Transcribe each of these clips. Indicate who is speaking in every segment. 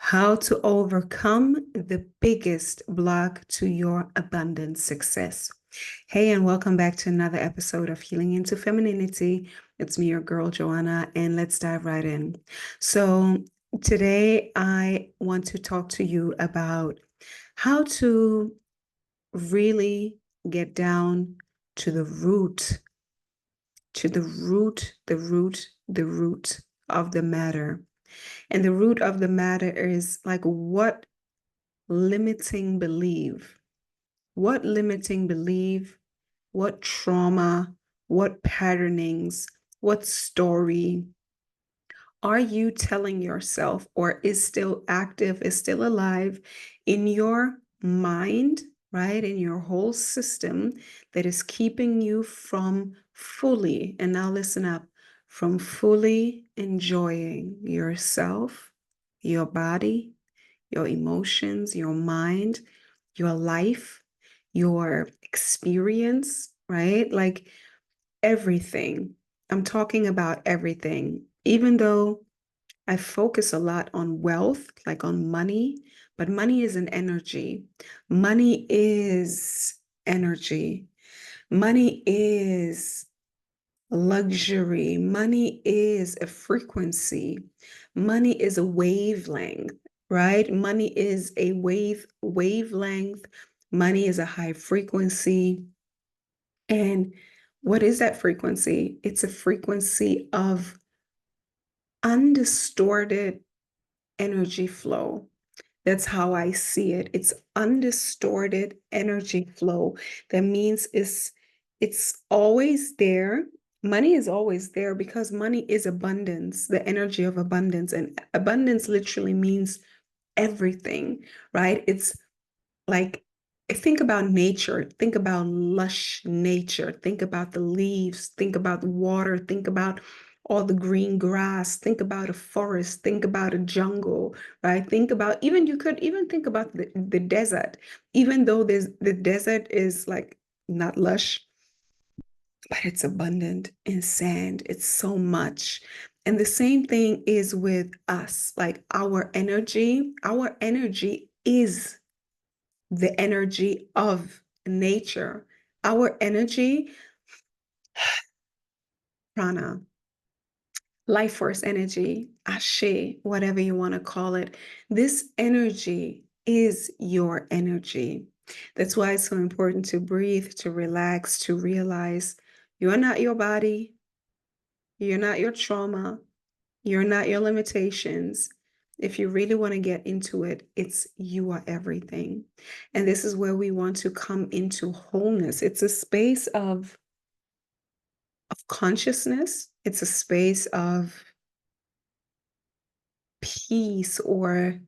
Speaker 1: How to overcome the biggest block to your abundant success. Hey, and welcome back to another episode of Healing into Femininity. It's me, your girl, Joanna, and let's dive right in. So, today I want to talk to you about how to really get down to the root, the root of the matter. And the root of the matter is like limiting belief, what limiting belief, what trauma, what patternings, what story are you telling yourself or is still active, is still alive in your mind, right? In your whole system that is keeping you from fully, and now listen up, from fully enjoying yourself, your body, your emotions, your mind, your life, your experience, right? Like everything. I'm talking about everything. Even though I focus a lot on wealth, like on money, but money is an energy. Money is energy. Money is luxury. Money is a frequency. Money is a wavelength, right? Money is a wavelength. Money is a high frequency. And what is that frequency? It's a frequency of undistorted energy flow. That's how I see it. It's undistorted energy flow. That means it's always there. Money is always there because money is abundance, the energy of abundance. And abundance literally means everything, right? It's like, think about nature, think about lush nature, think about the leaves, think about the water, think about all the green grass, think about a forest, think about a jungle, right? Think about, even you could even think about the desert, even though the desert is like not lush, but it's abundant in sand. It's so much. And the same thing is with us, like our energy is the energy of nature. Our energy, prana, life force energy, ashe, whatever you want to call it, this energy is your energy. That's why it's so important to breathe, to relax, to realize you're not your body, you're not your trauma, you're not your limitations. If you really want to get into it, it's you are everything. And this is where we want to come into wholeness. It's a space of consciousness. It's a space of peace or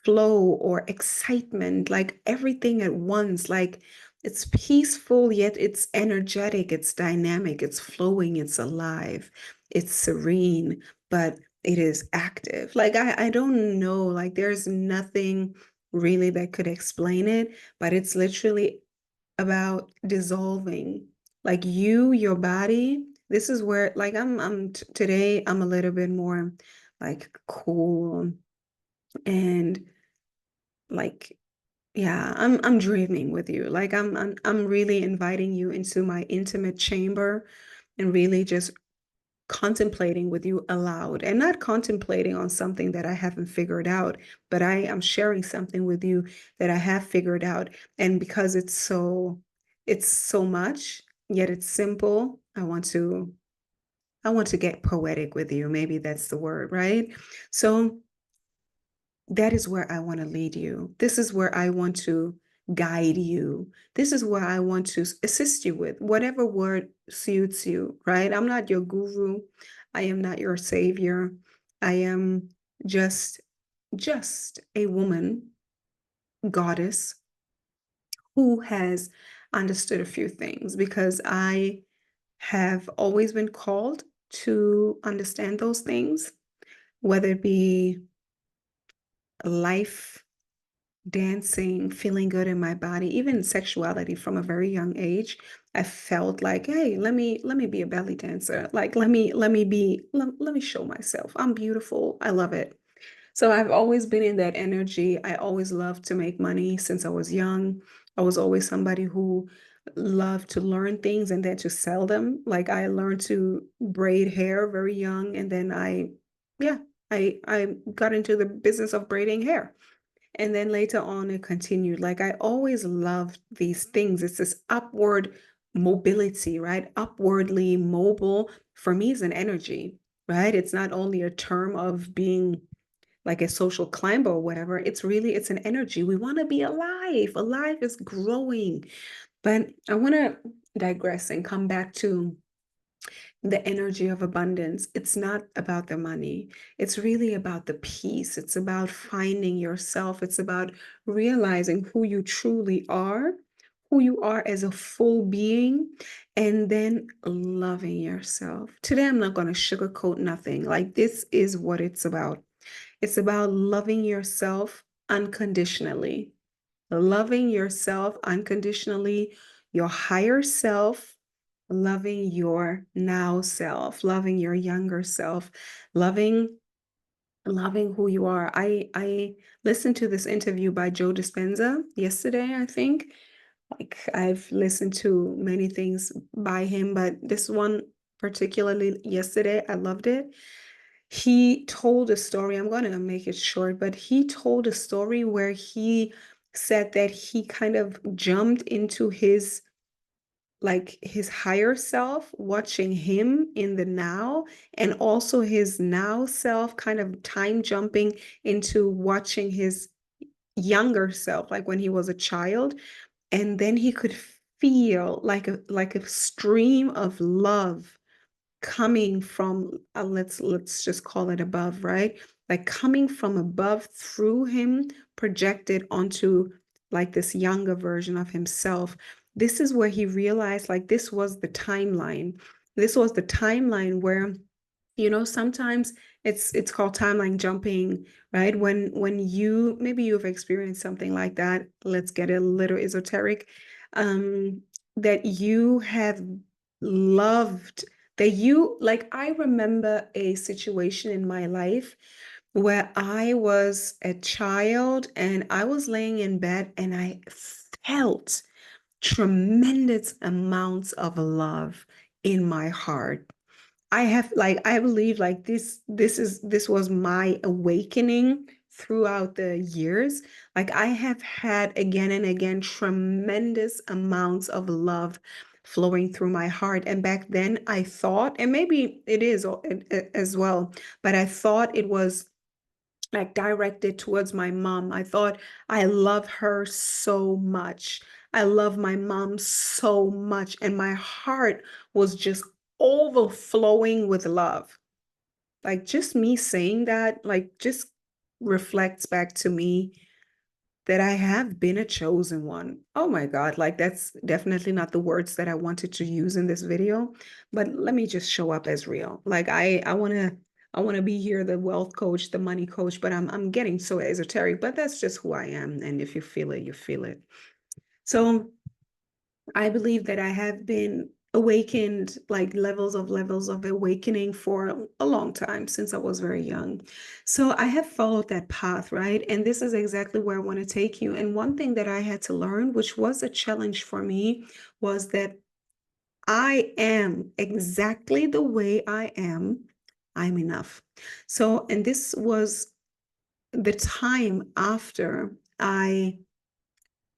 Speaker 1: flow or excitement, like everything at once. Like it's peaceful, yet it's energetic, it's dynamic, it's flowing, it's alive, it's serene, but it is active. Like I don't know, like there's nothing really that could explain it, but it's literally about dissolving. Like your body, this is where like today I'm a little bit more like cool and like yeah, I'm dreaming with you. Like I'm really inviting you into my intimate chamber and really just contemplating with you aloud, and not contemplating on something that I haven't figured out, but I am sharing something with you that I have figured out. And because it's so much, yet it's simple, I want to get poetic with you. Maybe that's the word, right? So that is where I want to lead you. This is where I want to guide you. This is where I want to assist you with whatever word suits you, right? I'm not your guru. I am not your savior. I am just just a woman, goddess, who has understood a few things because I have always been called to understand those things, whether it be life, dancing, feeling good in my body, even sexuality from a very young age. I felt like, hey, let me be a belly dancer. Like let me show myself. I'm beautiful. I love it. So I've always been in that energy. I always loved to make money since I was young. I was always somebody who loved to learn things and then to sell them. Like I learned to braid hair very young, and then yeah, I got into the business of braiding hair. And then later on, it continued. Like I always loved these things. It's this upward mobility, right? Upwardly mobile for me is an energy, right? It's not only a term of being like a social climber or whatever. It's an energy. We want to be alive. Alive is growing. But I want to digress and come back to the energy of abundance. It's not about the money. It's really about the peace. It's about finding yourself. It's about realizing who you truly are, who you are as a full being, and then loving yourself. Today, I'm not going to sugarcoat nothing. Like, this is what it's about. It's about loving yourself unconditionally, loving yourself unconditionally, your higher self, loving your now self, loving your younger self, loving who you are. I listened to this interview by Joe Dispenza yesterday, I think. Like I've listened to many things by him, but this one particularly yesterday, I loved it. He told a story. I'm going to make it short, but he told a story where he said that he kind of jumped into his like his higher self, watching him in the now, and also his now self kind of time jumping into watching his younger self, like when he was a child. And then he could feel like a stream of love coming from let's just call it above, right? Like coming from above through him, projected onto like this younger version of himself. This is where he realized like this was the timeline. This was the timeline where, sometimes it's called timeline jumping, right? When you maybe you've experienced something like that. Let's get a little esoteric. um that you have loved, that you like, I remember a situation in my life where I was a child and I was laying in bed and I felt tremendous amounts of love in my heart. I have like, I believe like this was my awakening throughout the years. Like I have had again and again tremendous amounts of love flowing through my heart. And back then I thought, and maybe it is as well, but I thought it was like directed towards my mom. I thought, I love her so much. I love my mom so much. And my heart was just overflowing with love. Like just me saying that, like just reflects back to me that I have been a chosen one. Oh my God, like that's definitely not the words that I wanted to use in this video, but let me just show up as real. Like I want to be here, the wealth coach, the money coach, but I'm getting so esoteric, but that's just who I am. And if you feel it, you feel it. So I believe that I have been awakened, like levels of awakening for a long time since I was very young. So I have followed that path, right? And this is exactly where I want to take you. And one thing that I had to learn, which was a challenge for me, was that I am exactly the way I am. I'm enough. So, and this was the time after I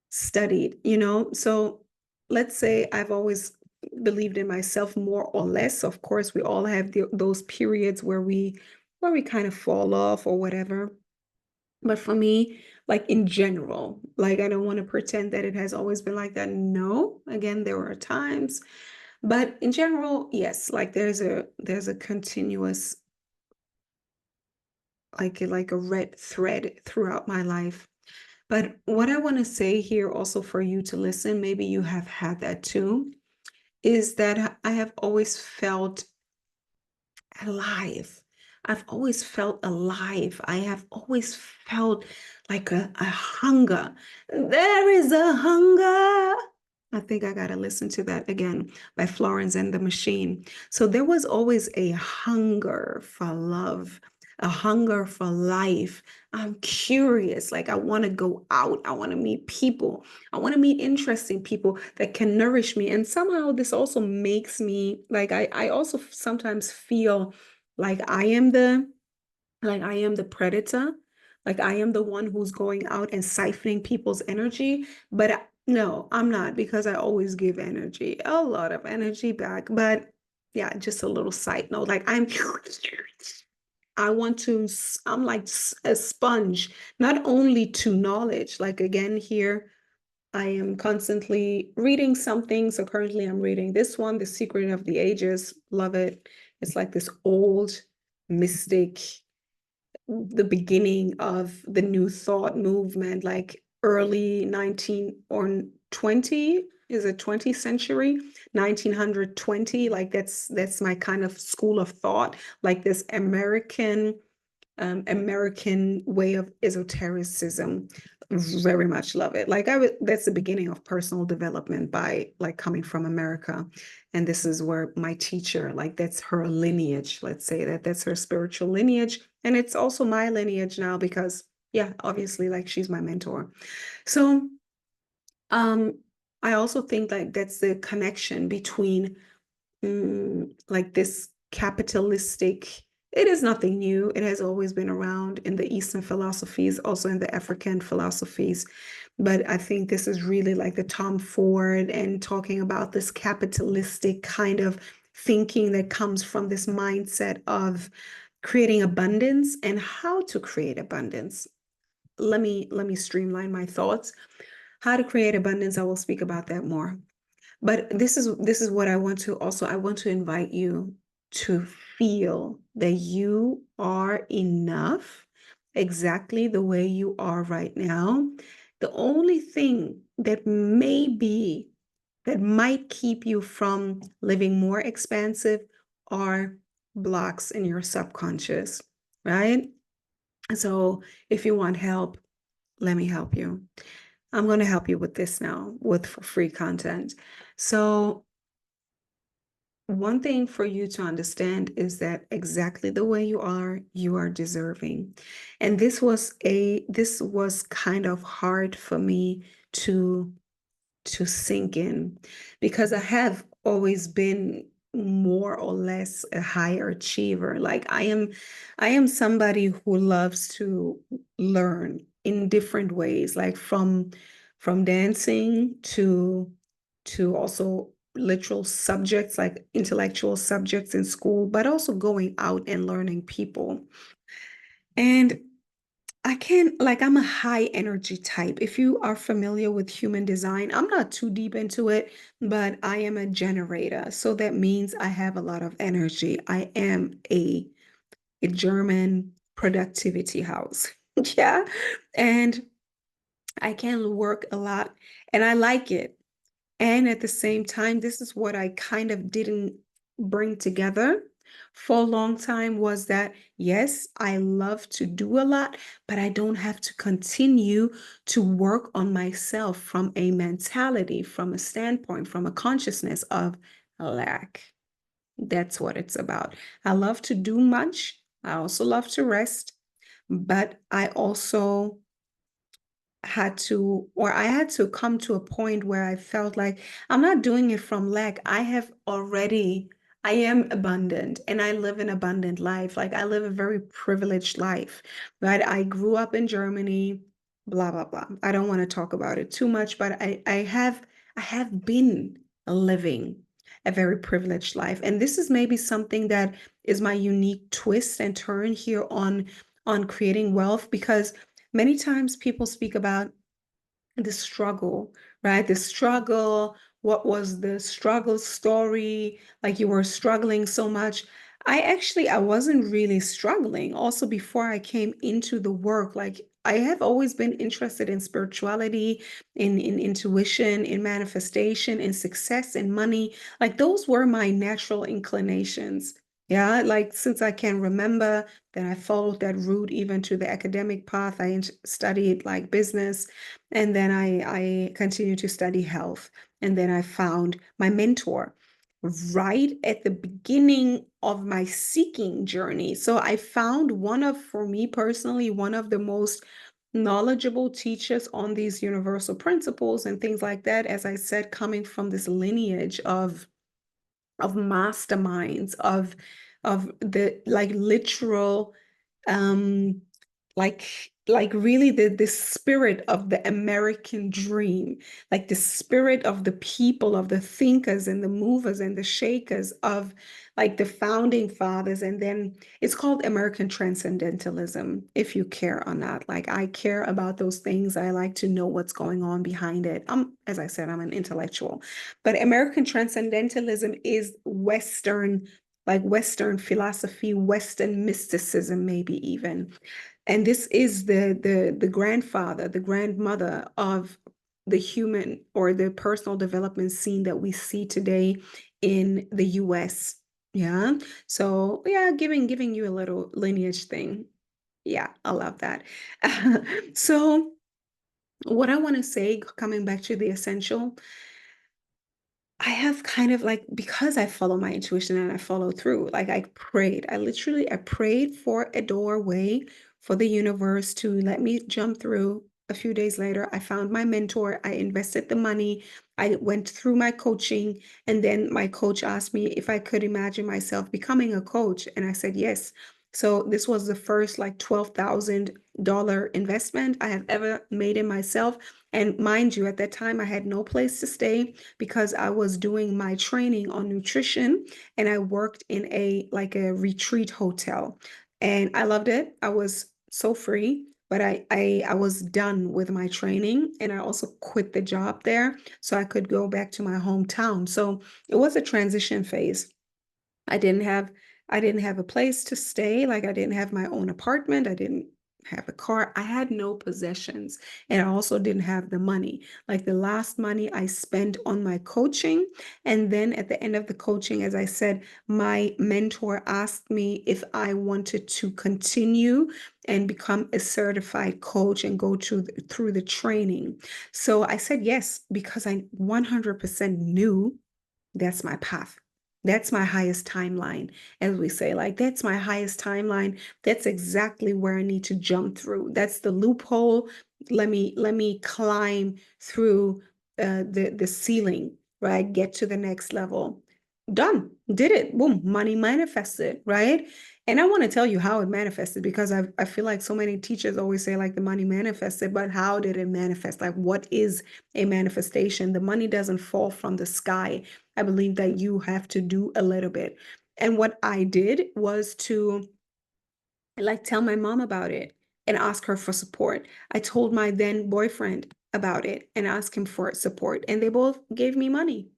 Speaker 1: studied, so let's say I've always believed in myself more or less. Of course, we all have those periods where we kind of fall off or whatever. But for me, like in general, like I don't want to pretend that it has always been like that. No, again, there are times, but in general, yes, like there's a continuous, like a red thread throughout my life. But what I want to say here also for you to listen, maybe you have had that too, is that I have always felt alive. I've always felt alive. I have always felt like a hunger. There is a hunger. I think I got to listen to that again by Florence and the Machine. So there was always a hunger for love, a hunger for life. I'm curious. Like I want to go out. I want to meet people. I want to meet interesting people that can nourish me. And somehow this also makes me like I also sometimes feel like I am the predator. Like I am the one who's going out and siphoning people's energy. But no, I'm not, because I always give energy, a lot of energy back. But yeah, just a little side note. Like I want to, I'm like a sponge, not only to knowledge. Like again, here, I am constantly reading something. So currently I'm reading this one, The Secret of the Ages. Love it. It's like this old mystic, the beginning of the New Thought movement, like early 19 or 20, is it 20th century, 1920. Like that's my kind of school of thought, like this American way of esotericism. Very much love it. Like that's the beginning of personal development by like coming from America. And this is where my teacher, like that's her lineage, let's say that's her spiritual lineage. And it's also my lineage now because yeah, obviously like she's my mentor. So um I also think like that's the connection between like this capitalistic, it is nothing new. It has always been around in the Eastern philosophies, also in the African philosophies. But I think this is really like the Tom Ford and talking about this capitalistic kind of thinking that comes from this mindset of creating abundance and how to create abundance. Let me streamline my thoughts. How to create abundance, I will speak about that more. But this is what I want to also, I want to invite you to feel that you are enough exactly the way you are right now. The only thing that that might keep you from living more expansive are blocks in your subconscious, right? So if you want help, let me help you. I'm going to help you with this now with free content. So one thing for you to understand is that exactly the way you are deserving. And this was kind of hard for me to sink in, because I have always been more or less a higher achiever. Like I am somebody who loves to learn in different ways, like from dancing to also literal subjects, like intellectual subjects in school, but also going out and learning people. And I can't, like, I'm a high energy type. If you are familiar with human design, I'm not too deep into it, but I am a generator. So that means I have a lot of energy. I am a German productivity house. Yeah. And I can work a lot and I like it. And at the same time, this is what I kind of didn't bring together for a long time, was that, yes, I love to do a lot, but I don't have to continue to work on myself from a mentality, from a standpoint, from a consciousness of lack. That's what it's about. I love to do much. I also love to rest, but I had to come to a point where I felt like I'm not doing it from lack. I am abundant and I live an abundant life. Like I live a very privileged life, right? I grew up in Germany, blah, blah, blah. I don't want to talk about it too much, but I have been living a very privileged life. And this is maybe something that is my unique twist and turn here on creating wealth, because many times people speak about the struggle, right? The struggle, what was the struggle story? Like you were struggling so much. I wasn't really struggling. Also, before I came into the work, like I have always been interested in spirituality, in intuition, in manifestation, in success, in money. Like those were my natural inclinations. Yeah, like since I can remember, then I followed that route even to the academic path. I studied like business, and then I continued to study health. And then I found my mentor. right at the beginning of my seeking journey. So I found for me personally, one of the most knowledgeable teachers on these universal principles and things like that, as I said, coming from this lineage of masterminds, of the like literal um like really the spirit of the American dream, like the spirit of the people, of the thinkers and the movers and the shakers of like the founding fathers. And then it's called American transcendentalism, if you care or not. Like I care about those things. I like to know what's going on behind it. As I said, I'm an intellectual. But American transcendentalism is Western, like Western philosophy, Western mysticism, maybe even. And this is the grandfather, the grandmother of the human or the personal development scene that we see today in the US. Yeah. So yeah, giving you a little lineage thing. Yeah, I love that. So what I want to say, coming back to the essential, I have kind of like, because I follow my intuition and I follow through, like I prayed for a doorway for the universe to let me jump through. A few days later, I found my mentor. I invested the money. I went through my coaching, and then my coach asked me if I could imagine myself becoming a coach. And I said yes. So this was the first like $12,000 investment I have ever made in myself. And mind you, at that time, I had no place to stay because I was doing my training on nutrition and I worked in a retreat hotel. And I loved it. I was so free, but I was done with my training and I also quit the job there so I could go back to my hometown. So it was a transition phase. I didn't have I didn't have a place to stay. Like I didn't have my own apartment. I didn't have a car. I had no possessions. And I also didn't have the money. Like the last money I spent on my coaching. And then at the end of the coaching, as I said, my mentor asked me if I wanted to continue and become a certified coach and go through the training. So I said yes, because I 100% knew that's my path. That's my highest timeline, as we say. Like, that's my highest timeline. That's exactly where I need to jump through. That's the loophole. Let me climb through the ceiling, right? Get to the next level. Done. Did it. Boom. Money manifested, right? And I want to tell you how it manifested because I feel like so many teachers always say like the money manifested, but how did it manifest? Like, what is a manifestation? The money doesn't fall from the sky. I believe that you have to do a little bit. And what I did was to like tell my mom about it and ask her for support. I told my then boyfriend about it and asked him for support, and they both gave me money.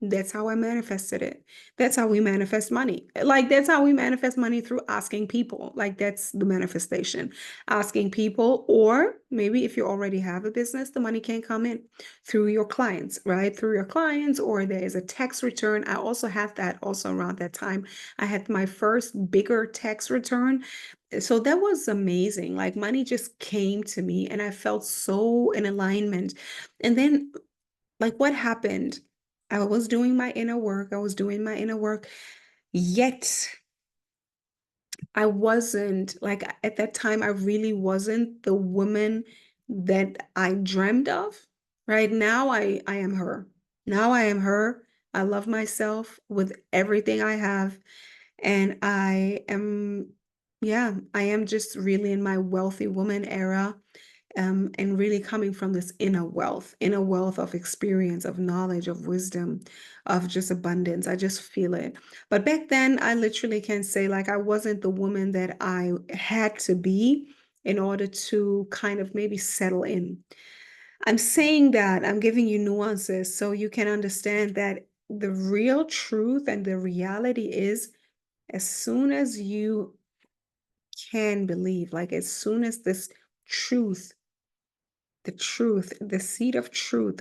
Speaker 1: That's how I manifested it. That's how we manifest money. Like, that's how we manifest money through asking people. Like, that's the manifestation. Asking people, or maybe if you already have a business, the money can come in through your clients, right? Through your clients, or there is a tax return. I also had that also around that time. I had my first bigger tax return. So that was amazing. Like, money just came to me, and I felt so in alignment. And then like what happened? I was doing my inner work. I was doing my inner work. Yet I wasn't like at that time, I really wasn't the woman that I dreamed of. Right now, I am her. Now I am her. I love myself with everything I have. And yeah, I am just really in my wealthy woman era, and really coming from this inner wealth of experience, of knowledge, of wisdom, of just abundance. I just feel it. But back then, I literally can say, like, I wasn't the woman that I had to be in order to kind of maybe settle in. I'm saying that I'm giving you nuances so you can understand that the real truth and the reality is as soon as you can believe, like, as soon as this truth the seed of truth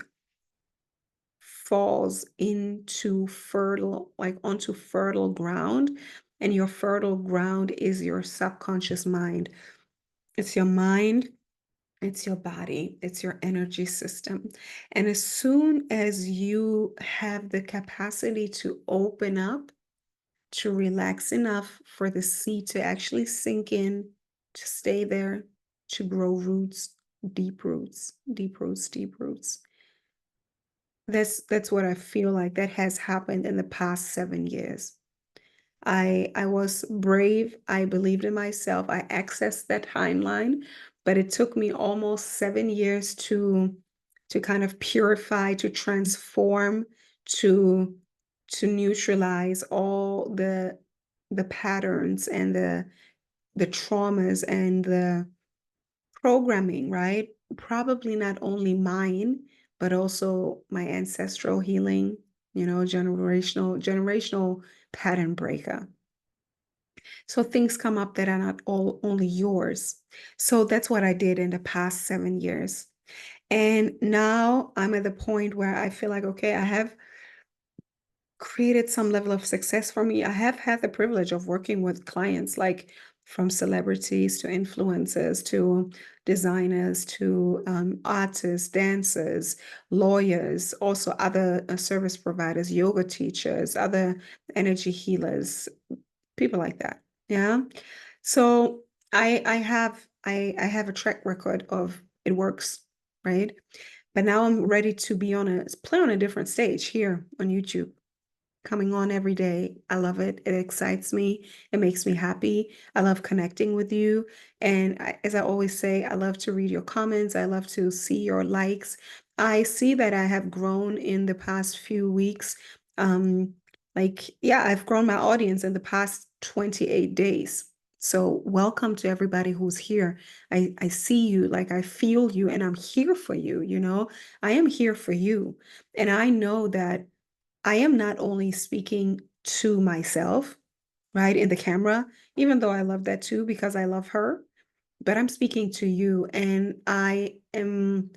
Speaker 1: falls into fertile, like onto fertile ground, and your fertile ground is your subconscious mind. It's your mind, It's your body, it's your energy system. And as soon as you have the capacity to open up, to relax enough for the seed to actually sink in, to stay there, to grow roots, deep roots, deep roots, deep roots. That's what I feel like that has happened in the past 7 years. I was brave. I believed in myself. I accessed that timeline, but it took me almost 7 years to kind of purify, to transform, to to neutralize all the patterns and the traumas and the programming, right? Probably not only mine, but also my ancestral healing, generational pattern breaker. So things come up that are not all only yours. So that's what I did in the past 7 years. And now I'm at the point where I feel like, okay, I have created some level of success for me. I have had the privilege of working with clients like from celebrities to influencers to designers to artists, dancers, lawyers, also other service providers, yoga teachers, other energy healers, people like that. Yeah. So I have a track record of it works, right? But now I'm ready to be play on a different stage here on YouTube, coming on every day. I love it. It excites me. It makes me happy. I love connecting with you. And as I always say, I love to read your comments. I love to see your likes. I see that I have grown in the past few weeks. Yeah, I've grown my audience in the past 28 days. So welcome to everybody who's here. I see you, like I feel you, and I'm here for you, I am here for you. And I know that I am not only speaking to myself, right, in the camera, even though I love that too because I love her, but I'm speaking to you and I am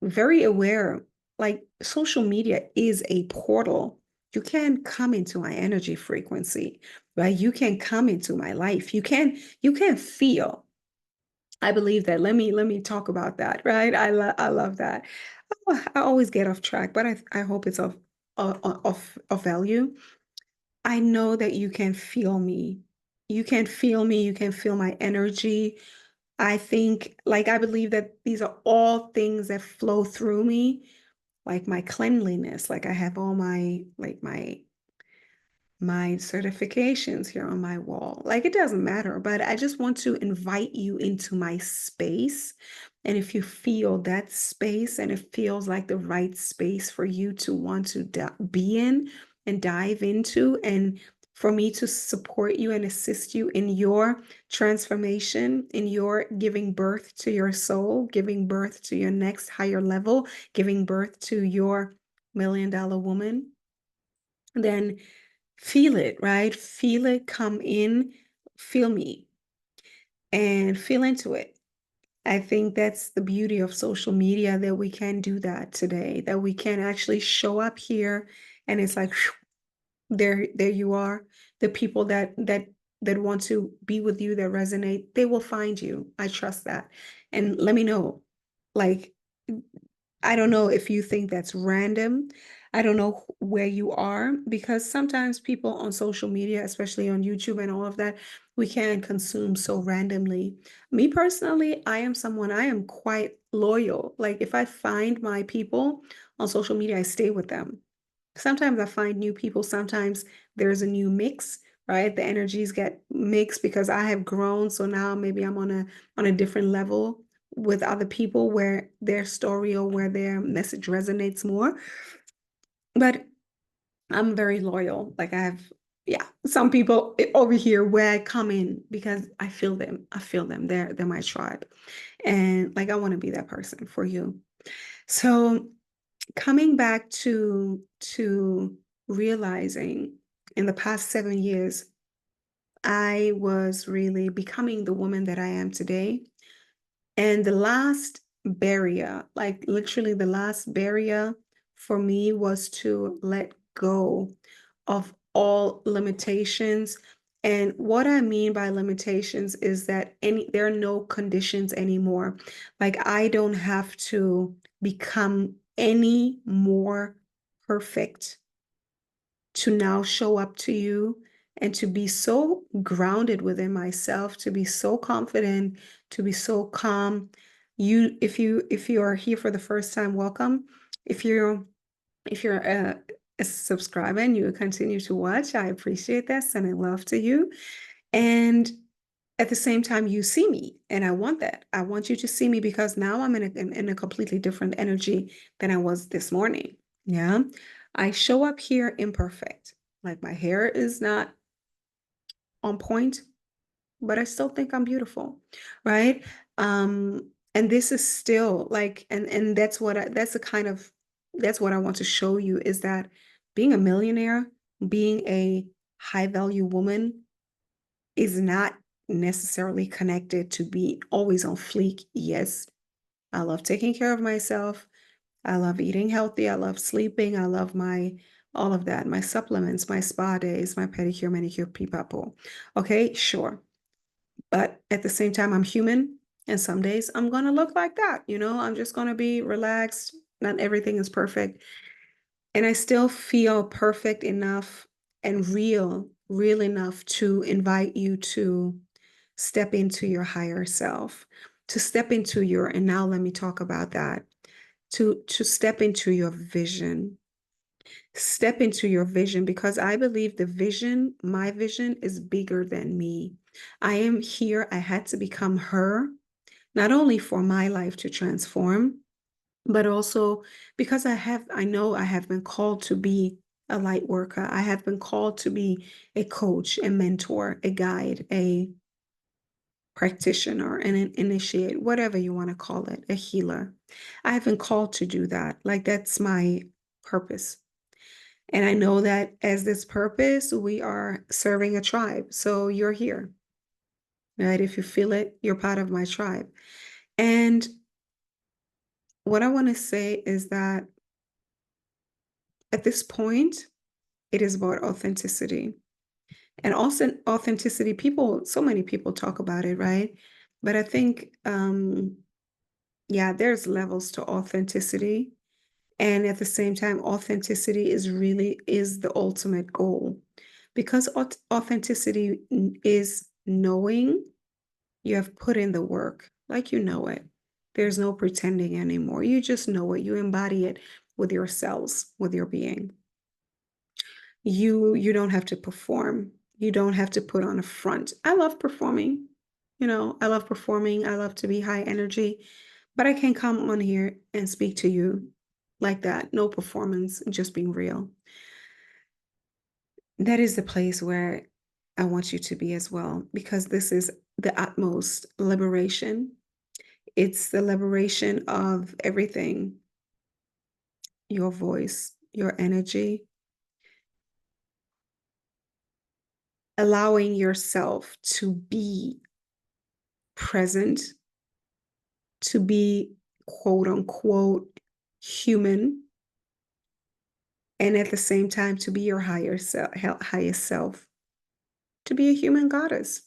Speaker 1: very aware, like social media is a portal. You can come into my energy frequency, right? You can come into my life. You can feel. I believe that. Let me talk about that, right? I love that. Oh, I always get off track, but I hope it's of value. I know that you can feel me. You can feel me. You can feel my energy. I think, like, I believe that these are all things that flow through me, like my cleanliness. Like, I have all my certifications here on my wall. Like it doesn't matter, but I just want to invite you into my space. And if you feel that space and it feels like the right space for you to want to be in and dive into, and for me to support you and assist you in your transformation, in your giving birth to your soul, giving birth to your next higher level, giving birth to your $1 million woman, then feel it, right? Feel it come in, feel me, and feel into it. I think that's the beauty of social media, that we can do that today, that we can actually show up here and it's like, whew, there you are. The people that want to be with you, that resonate, they will find you. I trust that. And let me know. Like, I don't know if you think that's random. I don't know where you are, because sometimes people on social media, especially on YouTube and all of that, we can consume so randomly. Me personally, I am quite loyal. Like if I find my people on social media, I stay with them. Sometimes I find new people, sometimes there's a new mix, right? The energies get mixed because I have grown. So now maybe I'm on a different level with other people where their story or where their message resonates more. But I'm very loyal. Like I have, yeah, some people over here where I come in because I feel them. I feel them. They're my tribe. And like I want to be that person for you. So coming back to realizing in the past 7 years, I was really becoming the woman that I am today. And the last barrier, like literally the last barrier for me, was to let go of all limitations And what I mean by limitations is that there are no conditions anymore. Like I don't have to become any more perfect to now show up to you and to be so grounded within myself, to be so confident, to be so calm. If you are here for the first time, welcome. If you're a subscriber and you continue to watch, I appreciate that, sending love to you. And at the same time, you see me, and I want that. I want you to see me because now I'm in a completely different energy than I was this morning. Yeah. I show up here imperfect. Like my hair is not on point, but I still think I'm beautiful, right? And this is still like, and that's what I want to show you is that being a millionaire, being a high value woman is not necessarily connected to be always on fleek. Yes, I love taking care of myself. I love eating healthy. I love sleeping. I love my all of that, my supplements, my spa days, my pedicure, manicure, pipapo. Okay, sure. But at the same time, I'm human. And some days I'm going to look like that. I'm just going to be relaxed. Not everything is perfect. And I still feel perfect enough and real enough to invite you to step into your higher self, to step into your, and now let me talk about that, to step into your vision. Step into your vision because I believe my vision is bigger than me. I am here. I had to become her, not only for my life to transform, but also because I know I have been called to be a light worker. I have been called to be a coach, a mentor, a guide, a practitioner, an initiate, whatever you want to call it, a healer. I have been called to do that. Like that's my purpose. And I know that as this purpose, we are serving a tribe. So you're here, right? If you feel it, you're part of my tribe. And what I want to say is that at this point, it is about authenticity. And also authenticity, so many people talk about it, right? But I think, yeah, there's levels to authenticity. And at the same time, authenticity is the ultimate goal because authenticity is knowing you have put in the work, like you know it. There's no pretending anymore. You just know it. You embody it with your cells, with your being. You don't have to perform. You don't have to put on a front. I love performing. I love performing. I love to be high energy, but I can't come on here and speak to you like that. No performance, just being real. That is the place where I want you to be as well, because this is the utmost liberation. It's the liberation of everything, your voice, your energy, allowing yourself to be present, to be quote unquote human, and at the same time to be your highest self, to be a human goddess.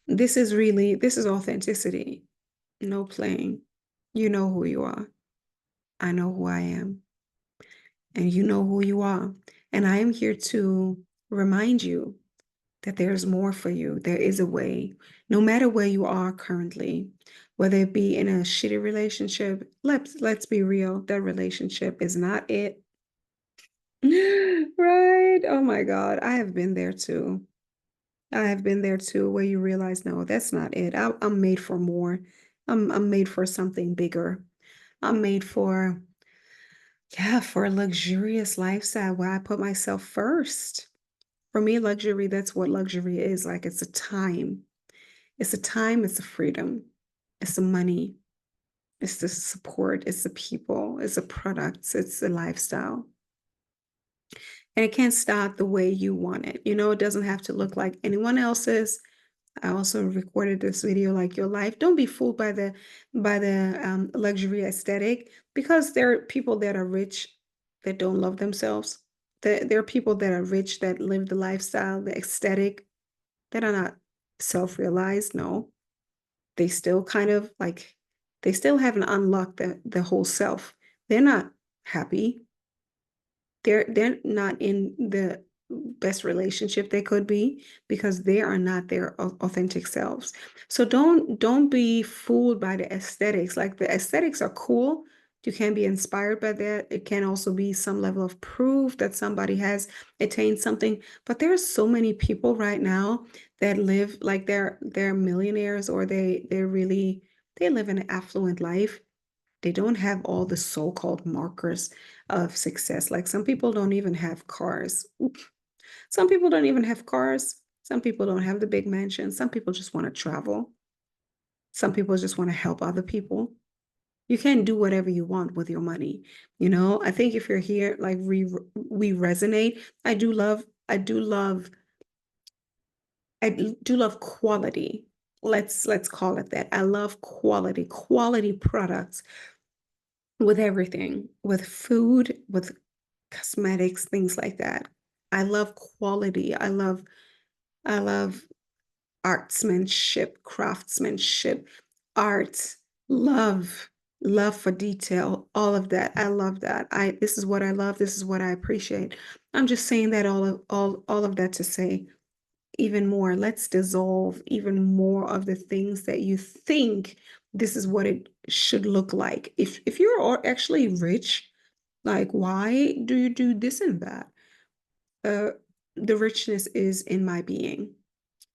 Speaker 1: This is authenticity. No playing. You know who you are. I know who I am. And you know who you are. And I am here to remind you that there's more for you. There is a way. No matter where you are currently, whether it be in a shitty relationship, let's be real, that relationship is not it. Right? Oh my God. I have been there too. I have been there too, where you realize, no, that's not it. I'm made for more. I'm made for something bigger. I'm made for a luxurious lifestyle where I put myself first. For me, luxury, that's what luxury is. Like it's a time. It's a time, it's a freedom. It's the money. It's the support. It's the people. It's the products. It's the lifestyle. And it can't start the way you want it. It doesn't have to look like anyone else's. I also recorded this video like your life. Don't be fooled by the luxury aesthetic, because there are people that are rich that don't love themselves, There are people that are rich that live the lifestyle, the aesthetic, that are not self-realized. No, they still kind of like they still haven't unlocked the whole self. They're not happy. They're not in the best relationship they could be because they are not their authentic selves. So don't be fooled by the aesthetics. Like the aesthetics are cool. You can be inspired by that. It can also be some level of proof that somebody has attained something. But there are so many people right now that live like they're millionaires, or they live an affluent life. They don't have all the so-called markers of success. Like some people don't even have cars. Some people don't even have cars. Some people don't have the big mansions. Some people just want to travel. Some people just want to help other people. You can do whatever you want with your money. I think if you're here, like we resonate. I do love quality. Let's call it that. I love quality products with everything, with food, with cosmetics, things like that. I love quality. I love craftsmanship, art, love, love for detail, all of that. I love that. This is what I love, this is what I appreciate. I'm just saying that all of that to say even more. Let's dissolve even more of the things that you think this is what it should look like. If you're actually rich, like why do you do this and that? Uh, the richness is in my being.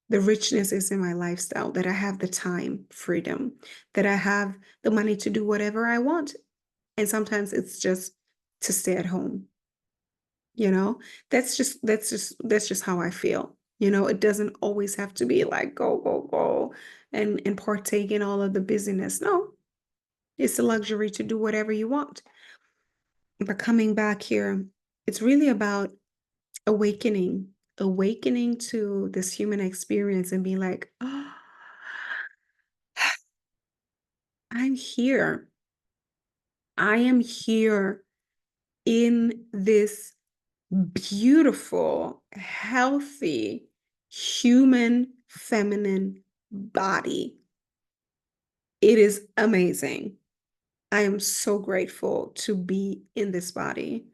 Speaker 1: The richness is in my lifestyle, that I have the time, freedom, that I have the money to do whatever I want. And sometimes it's just to stay at home, you know? That's just how I feel. It doesn't always have to be like go, go, go and partake in all of the busyness. No, it's a luxury to do whatever you want. But coming back here, it's really about awakening to this human experience and being like, oh, I'm here. I am here in this beautiful, healthy, human, feminine body. It is amazing. I am so grateful to be in this body.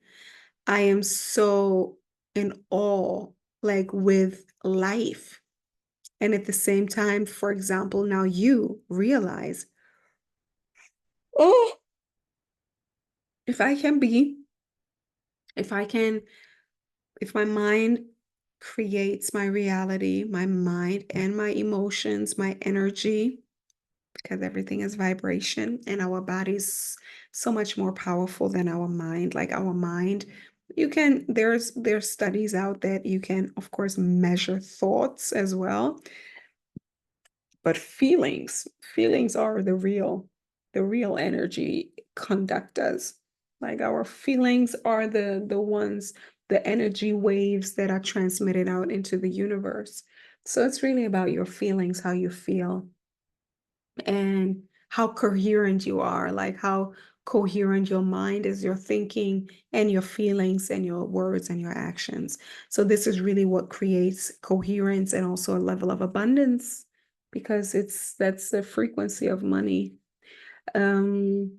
Speaker 1: I am so in awe, like with life. And at the same time, for example, now you realize, oh, if I can be, if I can, if my mind creates my reality, my mind and my emotions, my energy, because everything is vibration and our body's so much more powerful than our mind. Like our mind, there's studies out that you can, of course, measure thoughts as well. But feelings are the real energy conductors. Like our feelings are the ones, the energy waves that are transmitted out into the universe. So it's really about your feelings, how you feel, and how coherent you are, like how coherent your mind is, your thinking and your feelings and your words and your actions. So this is really what creates coherence and also a level of abundance, because that's the frequency of money. Um,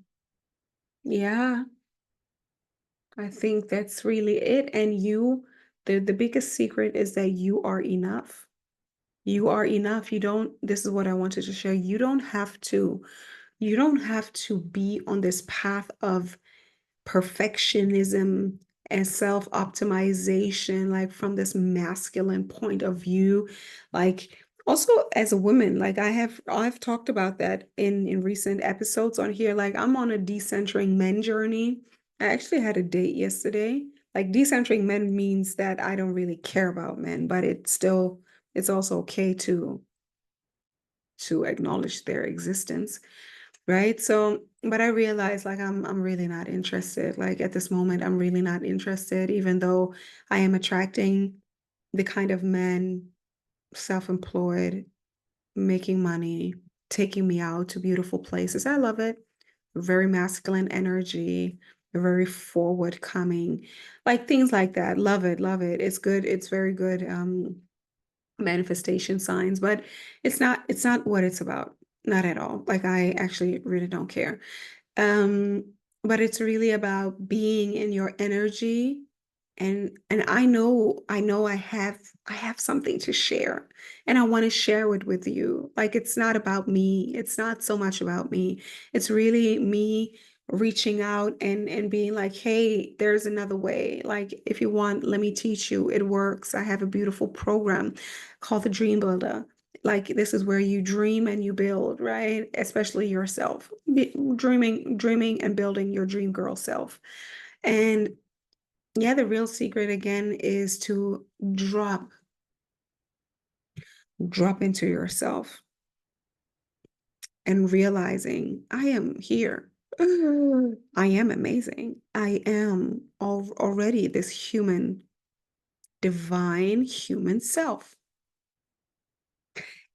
Speaker 1: yeah, I think that's really it. And the biggest secret is that you are enough. You are enough. This is what I wanted to share. You don't have to be on this path of perfectionism and self-optimization, like from this masculine point of view. Like also as a woman, like I've talked about that in recent episodes on here. Like I'm on a decentering men journey. I actually had a date yesterday. Like decentering men means that I don't really care about men, but it's also okay to acknowledge their existence. Right. So, but I realized like I'm really not interested. Like at this moment, I'm really not interested, even though I am attracting the kind of men, self-employed, making money, taking me out to beautiful places. I love it. Very masculine energy. You're very forward coming, like things like that. Love it, love it. It's good. It's very good. Manifestation signs, but it's not what it's about. Not at all. Like I actually really don't care. Um, but it's really about being in your energy, and I know I have something to share, and I want to share it with you. Like it's not about me. It's not so much about me. It's really me reaching out and being like, "Hey, there's another way. Like if you want, let me teach you. It works. I have a beautiful program called the Dream Builder. Like this is where you dream and you build, right? Especially yourself. Dreaming and building your dream girl self. And yeah, the real secret again is to drop into yourself and realizing I am here. I am amazing. I am already this divine human self.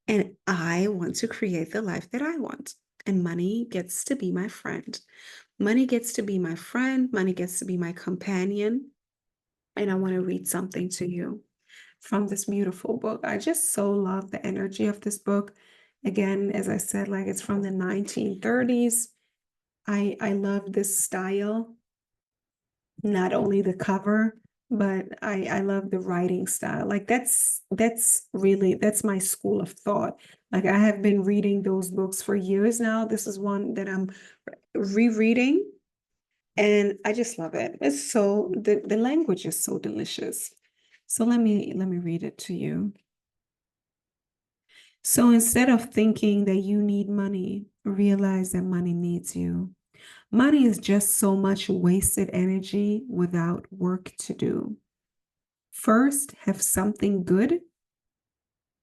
Speaker 1: And I want to create the life that I want. And money gets to be my friend. Money gets to be my friend. Money gets to be my companion. And I want to read something to you from this beautiful book. I just so love the energy of this book. Again, as I said, like it's from the 1930s. I love this style, not only the cover, but I love the writing style. Like that's my school of thought. Like I have been reading those books for years now. This is one that I'm rereading, and I just love it. It's so the language is so delicious. So let me read it to you. So instead of thinking that you need money, realize that money needs you. Money is just so much wasted energy without work to do. First, have something good,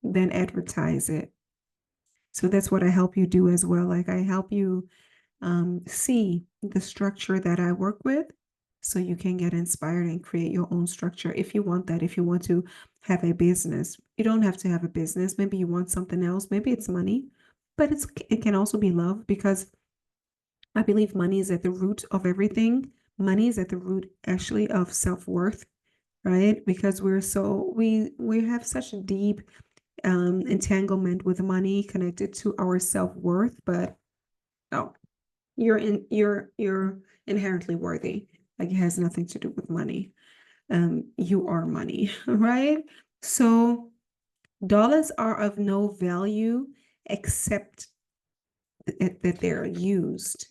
Speaker 1: then advertise it. So that's what I help you do as well. Like I help you see the structure that I work with so you can get inspired and create your own structure if you want that. If you want to have a business, you don't have to have a business. Maybe you want something else. Maybe it's money, but it can also be love, because I believe money is at the root of everything. Money is at the root actually of self-worth, right? Because we have such a deep entanglement with money connected to our self-worth, but no, you're inherently worthy. Like it has nothing to do with money. You are money, right? So dollars are of no value except that they're used.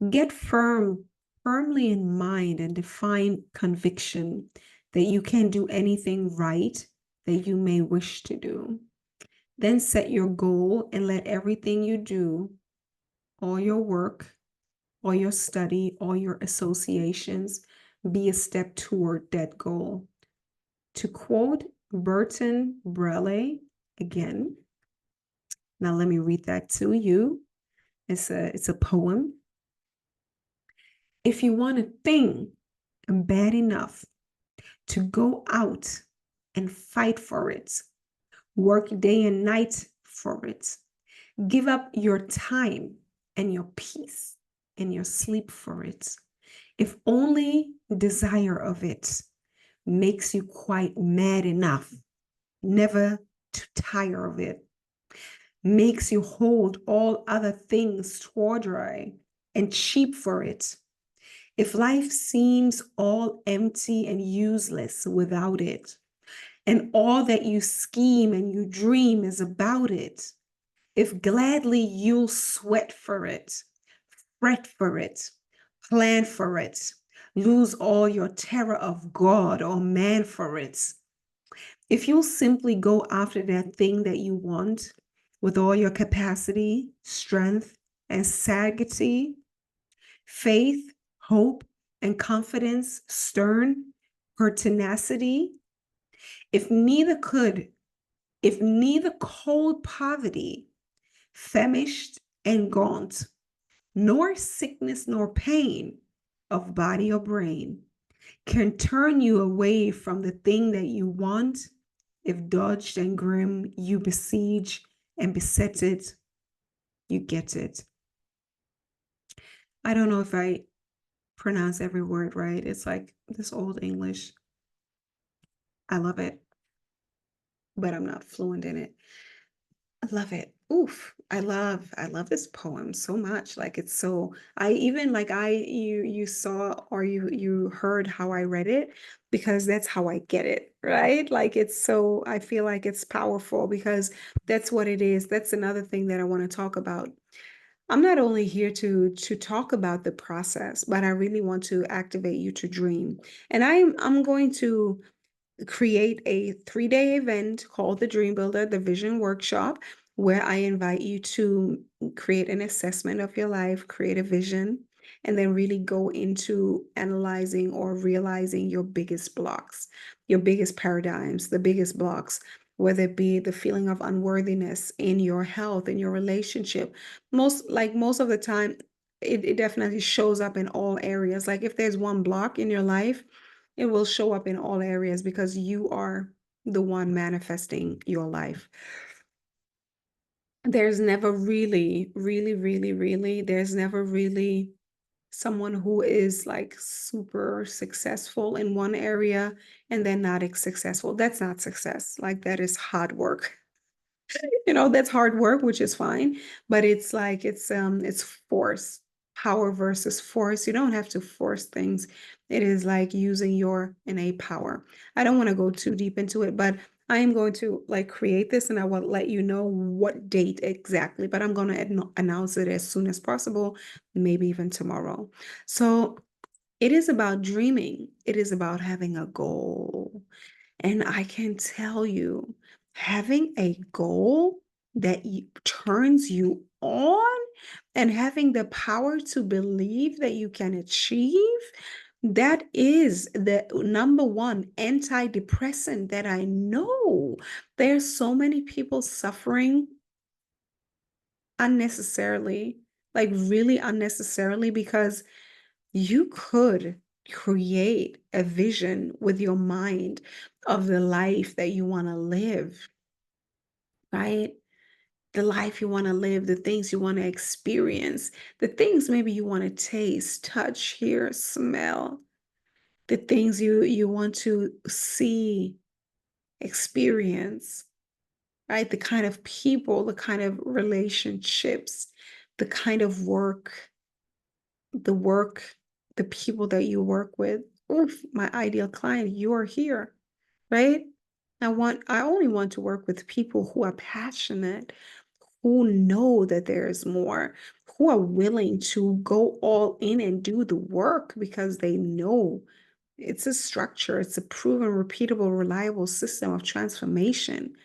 Speaker 1: Get firmly in mind and define conviction that you can do anything right that you may wish to do. Then set your goal and let everything you do, all your work, all your study, all your associations, be a step toward that goal. To quote Burton Braley again, now let me read that to you. It's a poem. If you want a thing bad enough to go out and fight for it, work day and night for it, give up your time and your peace and your sleep for it, if only desire of it makes you quite mad enough never to tire of it, makes you hold all other things tawdry and cheap for it, if life seems all empty and useless without it, and all that you scheme and you dream is about it, if gladly you'll sweat for it, fret for it, plan for it, lose all your terror of God or man for it, if you'll simply go after that thing that you want with all your capacity, strength, and sagacity, faith, hope, and confidence, stern, pertinacity, if neither cold poverty, famished and gaunt, nor sickness nor pain of body or brain can turn you away from the thing that you want, if dodged and grim you besiege and beset it, you get it. I don't know if I pronounce every word right. It's like this old English. I love it, but I'm not fluent in it. I love it. Oof. I love this poem so much. Like it's so I even like I you saw or you heard how I read it because that's how I get it, right? Like it's so I feel like it's powerful because that's what it is. That's another thing that I want to talk about. I'm not only here to talk about the process, but I really want to activate you to dream. And I'm going to create a 3-day event called the Dream Builder, the Vision Workshop, where I invite you to create an assessment of your life, create a vision, and then really go into analyzing or realizing your biggest blocks, your biggest paradigms, the biggest blocks, whether it be the feeling of unworthiness in your health, in your relationship. Most of the time, it definitely shows up in all areas. Like if there's one block in your life, it will show up in all areas because you are the one manifesting your life. There's never there's never really someone who is like super successful in one area and then not successful. That's not success. Like that is hard work. That's hard work, which is fine, but it's like it's force, power versus force. You don't have to force things. It is like using your innate power. I don't want to go too deep into it, but I am going to like create this and I will let you know what date exactly, but I'm going to announce it as soon as possible, maybe even tomorrow. So it is about dreaming. It is about having a goal. And I can tell you, having a goal that turns you on and having the power to believe that you can achieve, that is the number one antidepressant that I know. There's so many people suffering unnecessarily, like really unnecessarily, because you could create a vision with your mind of the life that you want to live, right? The life you want to live, the things you want to experience, the things maybe you want to taste, touch, hear, smell, the things you want to see, experience, right? The kind of people, the kind of relationships, the kind of the work, the people that you work with. Oof, my ideal client, you are here, right? I only want to work with people who are passionate, who know that there is more, who are willing to go all in and do the work because they know it's a structure, it's a proven, repeatable, reliable system of transformation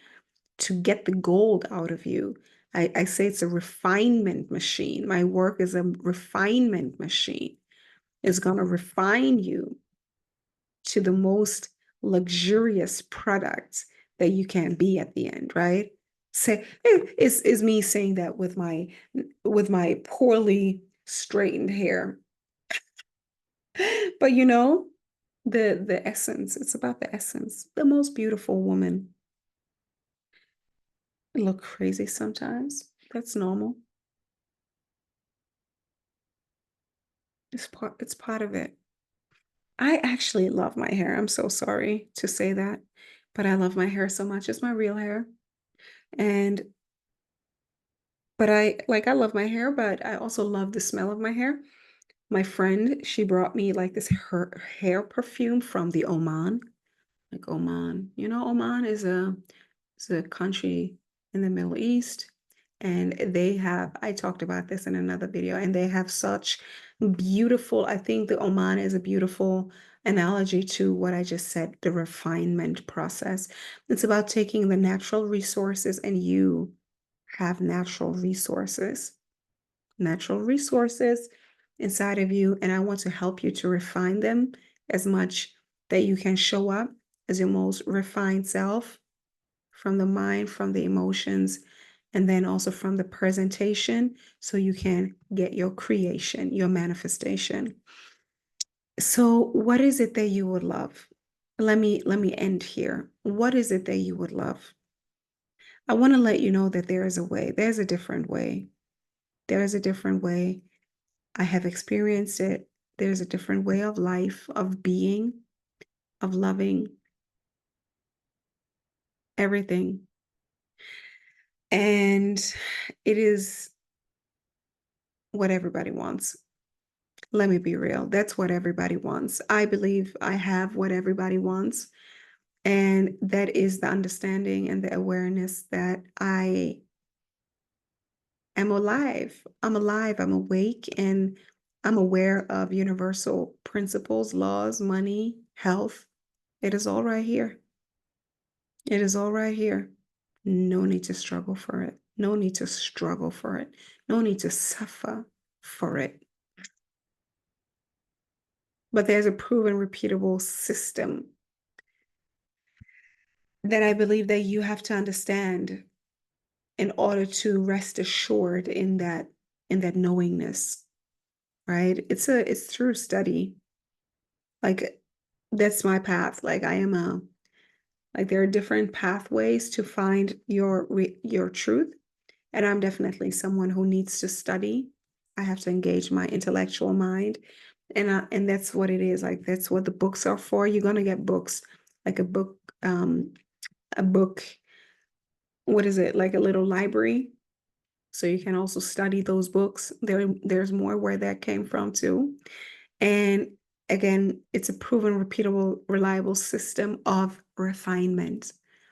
Speaker 1: to get the gold out of you. I say it's a refinement machine. My work is a refinement machine. It's going to refine you to the most luxurious product that you can be at the end, right? Say it's me saying that with my poorly straightened hair. But the essence, it's about the essence. The most beautiful woman look crazy sometimes. That's normal. It's part of it. I actually love my hair. I'm so sorry to say that, but I love my hair so much. It's my real hair. And but I love my hair, but I also love the smell of my hair. My friend, she brought me like this her hair perfume from the Oman. Like Oman. Oman is a country in the Middle East. And I talked about this in another video, and they have such beautiful, I think the Oman is a beautiful analogy to what I just said, the refinement process. It's about taking the natural resources, and you have natural resources inside of you, and I want to help you to refine them as much that you can show up as your most refined self from the mind, from the emotions, and then also from the presentation so you can get your creation, your manifestation. So, what is it that you would love? Let me end here. What is it that you would love? I want to let you know that there is a way. There's a different way. There is a different way. I have experienced it. There's a different way of life, of being, of loving, everything. And it is what everybody wants. Let me be real. That's what everybody wants. I believe I have what everybody wants. And that is the understanding and the awareness that I am alive. I'm alive. I'm awake. And I'm aware of universal principles, laws, money, health. It is all right here. It is all right here. No need to struggle for it. No need to struggle for it. No need to suffer for it. But there's a proven, repeatable system that I believe that you have to understand in order to rest assured in that knowingness, right? It's through study. Like that's my path. Like I am a like there are different pathways to find your truth. And I'm definitely someone who needs to study. I have to engage my intellectual mind. And that's what it is. Like that's what the books are for. You're gonna get books, like a book, what is it, like a little library. So you can also study those books. There's more where that came from too. And again, it's a proven, repeatable, reliable system of refinement,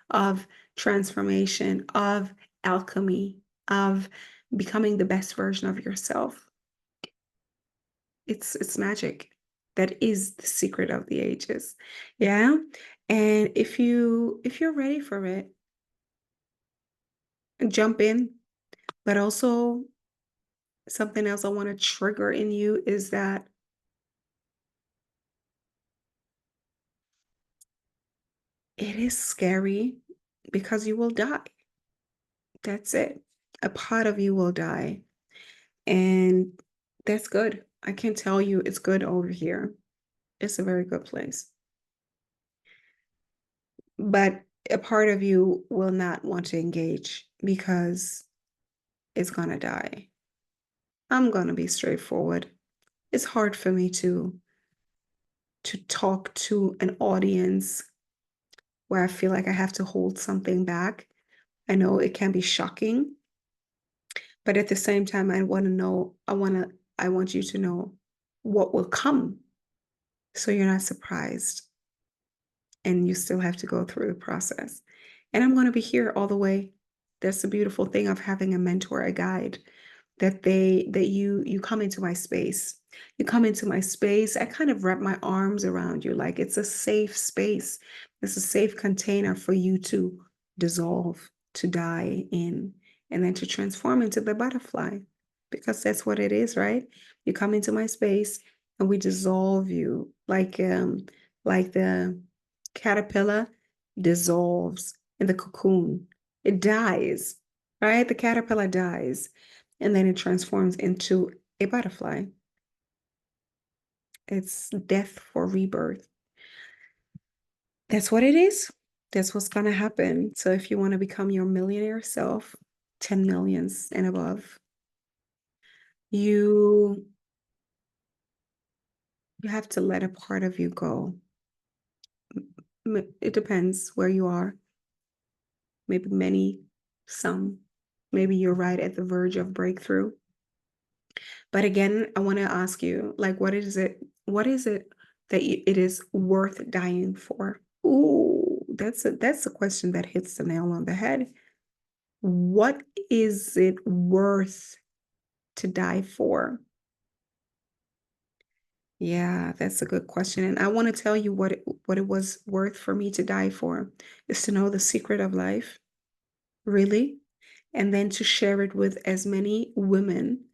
Speaker 1: of transformation, of alchemy, of becoming the best version of yourself. It's magic. That is the secret of the ages. Yeah. And if you're ready for it, jump in. But also something else I want to trigger in you is that it is scary because you will die. That's it. A part of you will die. And that's good. I can tell you it's good over here. It's a very good place. But a part of you will not want to engage because it's going to die. I'm going to be straightforward. It's hard for me to talk to an audience where I feel like I have to hold something back. I know it can be shocking, but at the same time, I want you to know what will come so you're not surprised and you still have to go through the process. And I'm going to be here all the way. That's the beautiful thing of having a mentor, a guide, that you come into my space. You come into my space. I kind of wrap my arms around you like it's a safe space. It's a safe container for you to dissolve, to die in, and then to transform into the butterfly. Because that's what it is, right? You come into my space and we dissolve you like the caterpillar dissolves in the cocoon. It dies, right? The caterpillar dies and then it transforms into a butterfly. It's death for rebirth. That's what it is. That's what's going to happen. So if you want to become your millionaire self, 10 millions and above, you you have to let a part of you go. It depends where you are. Maybe many, some. Maybe you're right at the verge of breakthrough. But again, I want to ask you, like, what is it? What is it that it is worth dying for? Ooh, that's a question that hits the nail on the head. What is it worth to die for? Yeah, that's a good question. And I want to tell you what it was worth for me to die for is to know the secret of life, really, and then to share it with as many women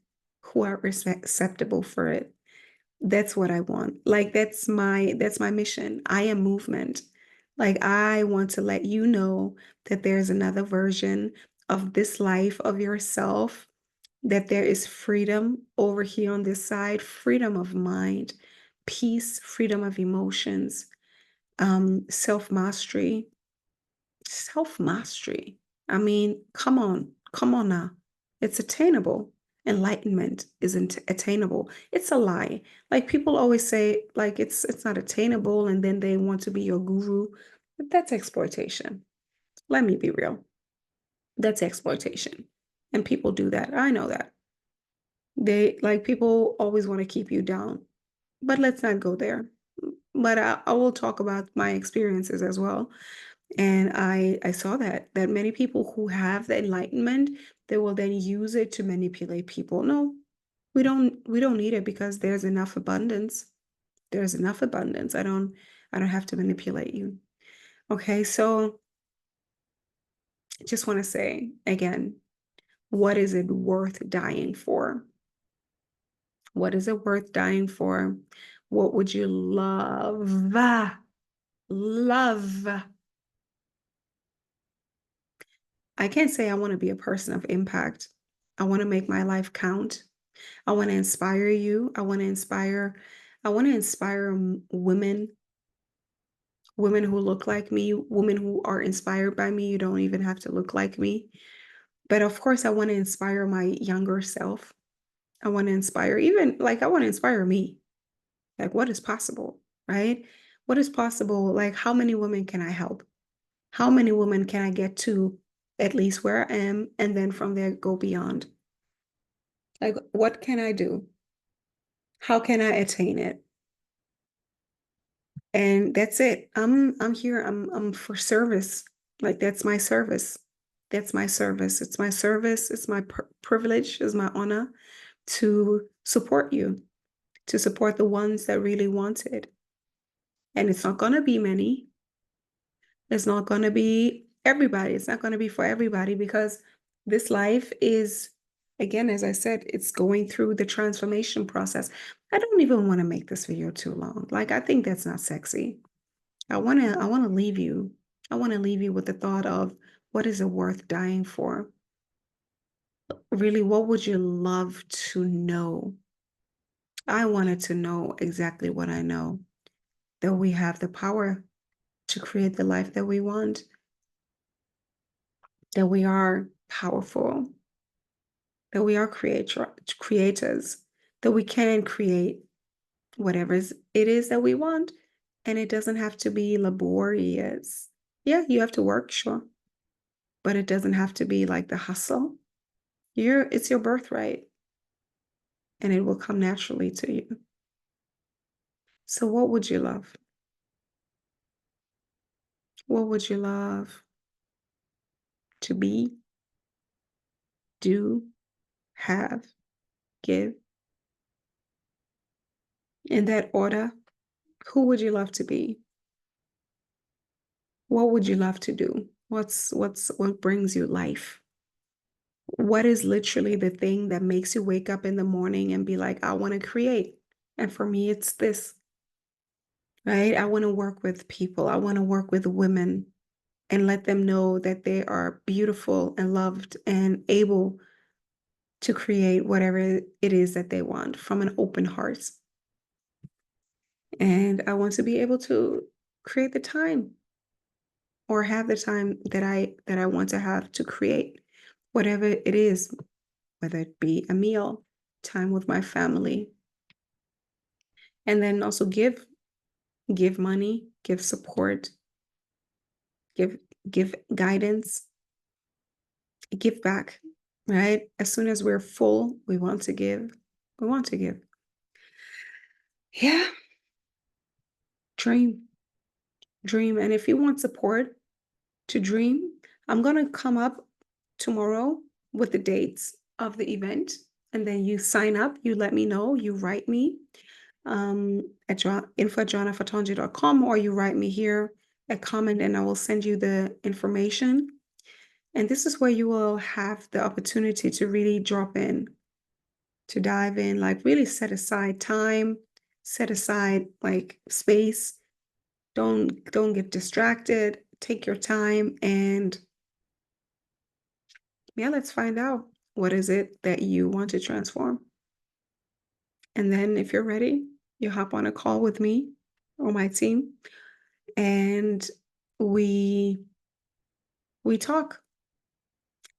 Speaker 1: who are acceptable for it. That's what I want. Like that's my mission. I am movement. Like I want to let you know that there's another version of this life of yourself, that there is freedom over here on this side, freedom of mind, peace, freedom of emotions, self-mastery. Self-mastery. I mean, come on now. It's attainable. Enlightenment isn't attainable. It's a lie. Like people always say, like it's not attainable, and then they want to be your guru. But that's exploitation. Let me be real. That's exploitation. And people do that. I know that. They like people always want to keep you down. But let's not go there. But I will talk about my experiences as well. And I saw that many people who have the enlightenment, they will then use it to manipulate people. No, we don't need it because there's enough abundance. There's enough abundance. I don't have to manipulate you. Okay, so just want to say again, what is it worth dying for? What is it worth dying for? What would you love? Love. I can't say I want to be a person of impact. I want to make my life count. I want to inspire you. I want to inspire women, women who look like me, women who are inspired by me. You don't even have to look like me. But of course, I want to inspire my younger self. I want to inspire even like I want to inspire me. Like what is possible, right? What is possible? Like how many women can I help? How many women can I get to at least where I am and then from there go beyond? Like what can I do? How can I attain it? And that's it. I'm here. I'm for service. Like that's my service. That's my service. It's my service. It's my privilege. It's my honor to support you, to support the ones that really want it. And it's not gonna be many. It's not gonna be everybody. It's not gonna be for everybody because this life is, again, as I said, it's going through the transformation process. I don't even want to make this video too long. Like I think that's not sexy. I wanna leave you. I want to leave you with the thought of what is it worth dying for? Really, what would you love to know? I wanted to know exactly what I know, that we have the power to create the life that we want, that we are powerful, that we are creators, that we can create whatever it is that we want. And it doesn't have to be laborious. Yeah, you have to work, sure, but it doesn't have to be like the hustle. It's your birthright and it will come naturally to you. So what would you love? What would you love to be, do, have, give? In that order, who would you love to be? What would you love to do? What brings you life? What is literally the thing that makes you wake up in the morning and be like, I want to create? And for me, it's this, right? I want to work with people. I want to work with women and let them know that they are beautiful and loved and able to create whatever it is that they want from an open heart. And I want to be able to create the time or have the time that I want to have to create whatever it is, whether it be a meal, time with my family, and then also give money, give support, give give guidance, give back, right? As soon as we're full, we want to give. We want to give. Yeah, dream, dream. And if you want support to dream, I'm going to come up tomorrow with the dates of the event. And then you sign up, you let me know, you write me at info@joannafatonji.com, or you write me here a comment and I will send you the information. And this is where you will have the opportunity to really drop in, to dive in, like really set aside time, set aside like space. Don't get distracted. Take your time and yeah, let's find out what is it that you want to transform. And then if you're ready, you hop on a call with me or my team and we we talk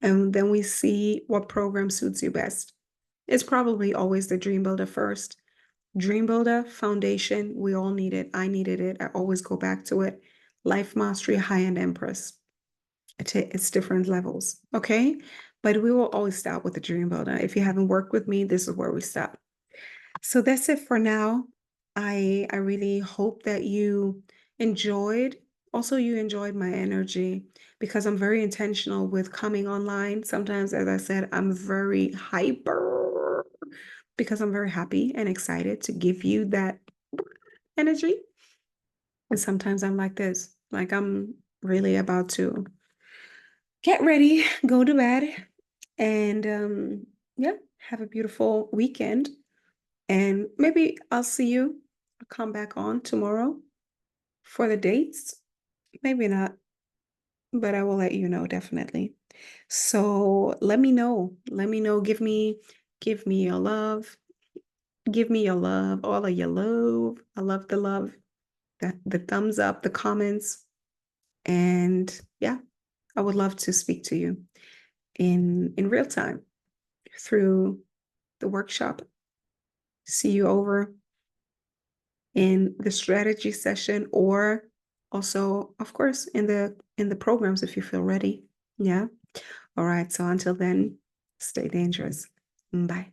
Speaker 1: and then we see what program suits you best. It's probably always the dream builder first. Dream builder, foundation, we all need it. I needed it. I always go back to it. Life mastery, high-end empress. It's different levels, okay? But we will always start with the dream builder. If you haven't worked with me, this is where we start. So that's it for now. I really hope that you enjoyed. Also, you enjoyed my energy because I'm very intentional with coming online. Sometimes, as I said, I'm very hyper because I'm very happy and excited to give you that energy. And sometimes I'm like this, like I'm really about to get ready, go to bed, and yeah, have a beautiful weekend. And maybe I'll see you. I'll come back on tomorrow for the dates. Maybe not, but I will let you know definitely. So let me know. Let me know. Give me your love. Give me your love, all of your love. I love the love, the thumbs up, the comments. And yeah, I would love to speak to you in real time through the workshop. See you over in the strategy session, or also, of course, in the programs if you feel ready. Yeah. All right. So until then, stay dangerous. Bye.